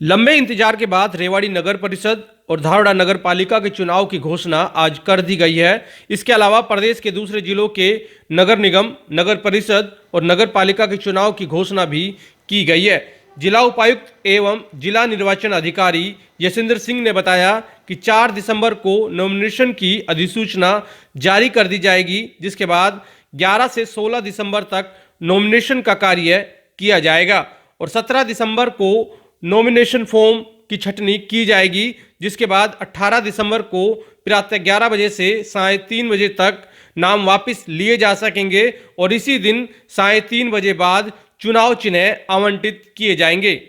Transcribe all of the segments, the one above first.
लंबे इंतजार के बाद रेवाड़ी नगर परिषद और धारवाड़ा नगर पालिका के चुनाव की घोषणा आज कर दी गई है। इसके अलावा प्रदेश के दूसरे जिलों के नगर निगम, नगर परिषद और नगर पालिका के चुनाव की घोषणा भी की गई है। जिला उपायुक्त एवं जिला निर्वाचन अधिकारी यशेंद्र सिंह ने बताया कि 4 दिसंबर को नॉमिनेशन की अधिसूचना जारी कर दी जाएगी, जिसके बाद 11 से 16 दिसंबर तक नॉमिनेशन का कार्य किया जाएगा और 17 दिसंबर को नॉमिनेशन फॉर्म की छंटनी की जाएगी, जिसके बाद 18 दिसंबर को प्रातः 11 बजे से 3:30 बजे तक नाम वापस लिए जा सकेंगे और इसी दिन 3:30 बजे बाद चुनाव चिन्ह आवंटित किए जाएंगे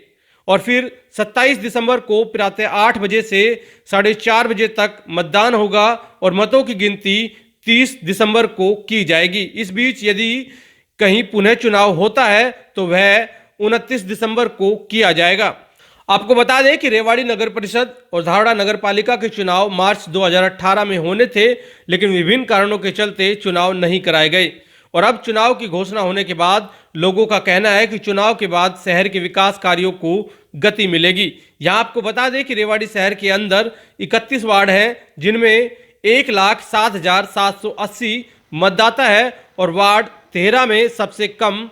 और फिर 27 दिसंबर को प्रातः 8 बजे से 4:30 बजे तक मतदान होगा और मतों की गिनती 30 दिसंबर को की जाएगी। इस बीच यदि कहीं पुनः चुनाव होता है तो वह 29 दिसंबर को किया जाएगा। आपको बता दें कि रेवाड़ी नगर परिषद और धारवाड़ा नगर पालिका के चुनाव मार्च 2018 में होने थे, लेकिन विभिन्न कारणों के चलते चुनाव नहीं कराए गए और अब चुनाव की घोषणा होने के बाद लोगों का कहना है कि चुनाव के बाद शहर के विकास कार्यों को गति मिलेगी। यहाँ आपको बता दें कि रेवाड़ी शहर के अंदर 31 वार्ड हैं, जिनमें 1,07,780 मतदाता है और वार्ड 13 में सबसे कम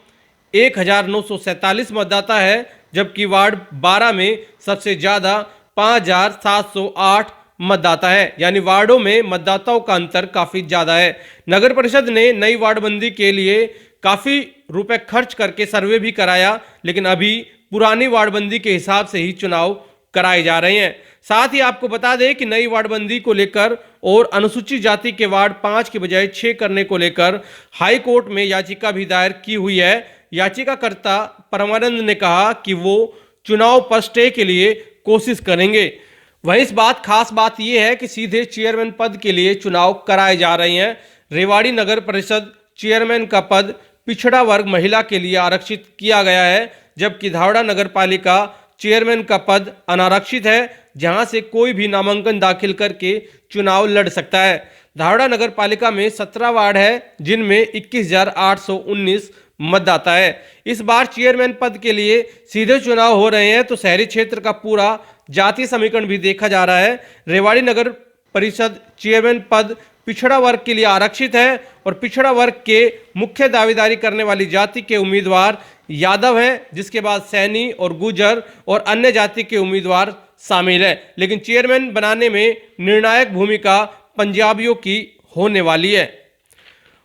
1,947 मतदाता है, जबकि वार्ड 12 में सबसे ज्यादा 5,708 मतदाता है। यानी वार्डों में मतदाताओं का अंतर काफी ज्यादा है। नगर परिषद ने नई वार्डबंदी के लिए काफी रुपए खर्च करके सर्वे भी कराया, लेकिन अभी पुरानी वार्डबंदी के हिसाब से ही चुनाव कराए जा रहे हैं। साथ ही आपको बता दें कि नई वार्डबंदी को लेकर और अनुसूचित जाति के वार्ड 5 के बजाय 6 करने को लेकर हाई कोर्ट में याचिका भी दायर की हुई है। याचिकाकर्ता परमानंद ने कहा कि वो चुनाव पर स्टे के लिए कोशिश करेंगे। वहीं इस खास बात यह है कि सीधे चेयरमैन पद के लिए चुनाव कराए जा रहे हैं। रेवाड़ी नगर परिषद चेयरमैन का पद पिछड़ा वर्ग महिला के लिए आरक्षित किया गया है, जबकि धारवाड़ा नगर पालिका चेयरमैन का पद अनारक्षित है, जहां से कोई भी नामांकन दाखिल करके चुनाव लड़ सकता है। धारवाड़ा नगर पालिका में 17 वार्ड है, जिनमें 21,819 मतदाता है। इस बार चेयरमैन पद के लिए सीधे चुनाव हो रहे हैं, तो शहरी क्षेत्र का पूरा जातीय समीकरण भी देखा जा रहा है। रेवाड़ी नगर परिषद चेयरमैन पद पिछड़ा वर्ग के लिए आरक्षित है और पिछड़ा वर्ग के मुख्य दावेदारी करने वाली जाति के उम्मीदवार यादव हैं, जिसके बाद सैनी और गुर्जर और अन्य जाति के उम्मीदवार शामिल है। लेकिन चेयरमैन बनाने में निर्णायक भूमिका पंजाबियों की होने वाली है।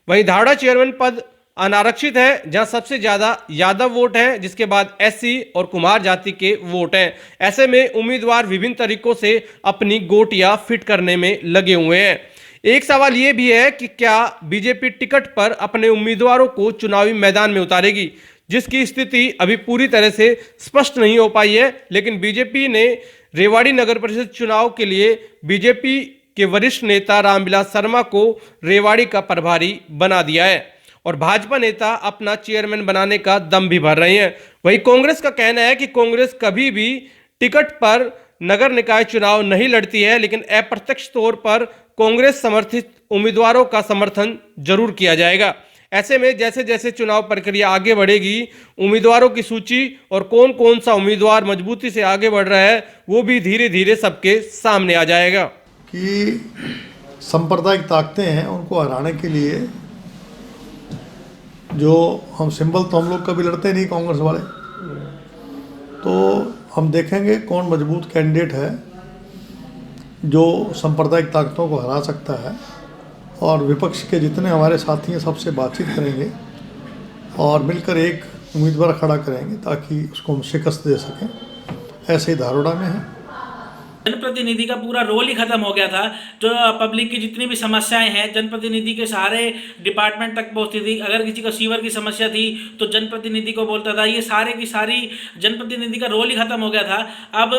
वहीं धारवाड़ा चेयरमैन पद अनारक्षित है, जहां सबसे ज्यादा यादव वोट हैं, जिसके बाद एससी और कुमार जाति के वोट हैं। ऐसे में उम्मीदवार विभिन्न तरीकों से अपनी गोटियां फिट करने में लगे हुए हैं। एक सवाल यह भी है कि क्या बीजेपी टिकट पर अपने उम्मीदवारों को चुनावी मैदान में उतारेगी, जिसकी स्थिति अभी पूरी तरह से स्पष्ट नहीं हो पाई है। लेकिन बीजेपी ने रेवाड़ी नगर परिषद चुनाव के लिए बीजेपी के वरिष्ठ नेता रामविलास शर्मा को रेवाड़ी का प्रभारी बना दिया है और भाजपा नेता अपना चेयरमैन बनाने का दम भी भर रहे हैं। वहीं कांग्रेस का कहना है कि कांग्रेस कभी भी टिकट पर नगर निकाय चुनाव नहीं लड़ती है, लेकिन अप्रत्यक्ष तौर पर कांग्रेस समर्थित उम्मीदवारों का समर्थन जरूर किया जाएगा। ऐसे में जैसे जैसे चुनाव प्रक्रिया आगे बढ़ेगी, उम्मीदवारों की सूची और कौन कौन सा उम्मीदवार मजबूती से आगे बढ़ रहा है, वो भी धीरे धीरे सबके सामने आ जाएगा। कि सांप्रदायिक ताकतें हैं, उनको हराने के लिए जो हम सिंबल तो हम लोग कभी लड़ते नहीं कांग्रेस वाले, तो हम देखेंगे कौन मजबूत कैंडिडेट है जो सांप्रदायिक ताकतों को हरा सकता है, और विपक्ष के जितने हमारे साथी हैं सबसे बातचीत करेंगे और मिलकर एक उम्मीदवार खड़ा करेंगे ताकि उसको हम शिकस्त दे सकें। ऐसे ही धारवाड़ा में है। जनप्रतिनिधि का पूरा रोल ही खत्म हो गया था। जो पब्लिक की जितनी भी समस्याएं हैं जनप्रतिनिधि के सहारे डिपार्टमेंट तक पहुंचती थी। अगर किसी को सीवर की समस्या थी तो जनप्रतिनिधि को बोलता था। ये सारे की सारी जनप्रतिनिधि का रोल ही खत्म हो गया था। अब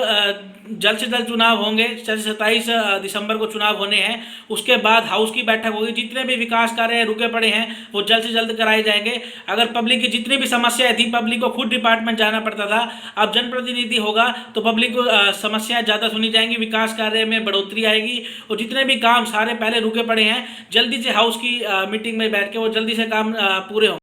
जल्द से जल्द चुनाव होंगे। 27 दिसंबर को चुनाव होने हैं, उसके बाद हाउस की बैठक होगी। जितने भी विकास कार्य रुके पड़े हैं वो जल्द से जल्द कराए जाएंगे। अगर पब्लिक की जितनी भी समस्याएं थी, पब्लिक को खुद डिपार्टमेंट जाना पड़ता था, अब जनप्रतिनिधि होगा तो पब्लिक को समस्याएं ज़्यादा सुनी जाएंगी, विकास कार्य में बढ़ोतरी आएगी और जितने भी काम सारे पहले रुके पड़े हैं जल्दी से हाउस की मीटिंग में बैठ के वो जल्दी से काम पूरे होंगे।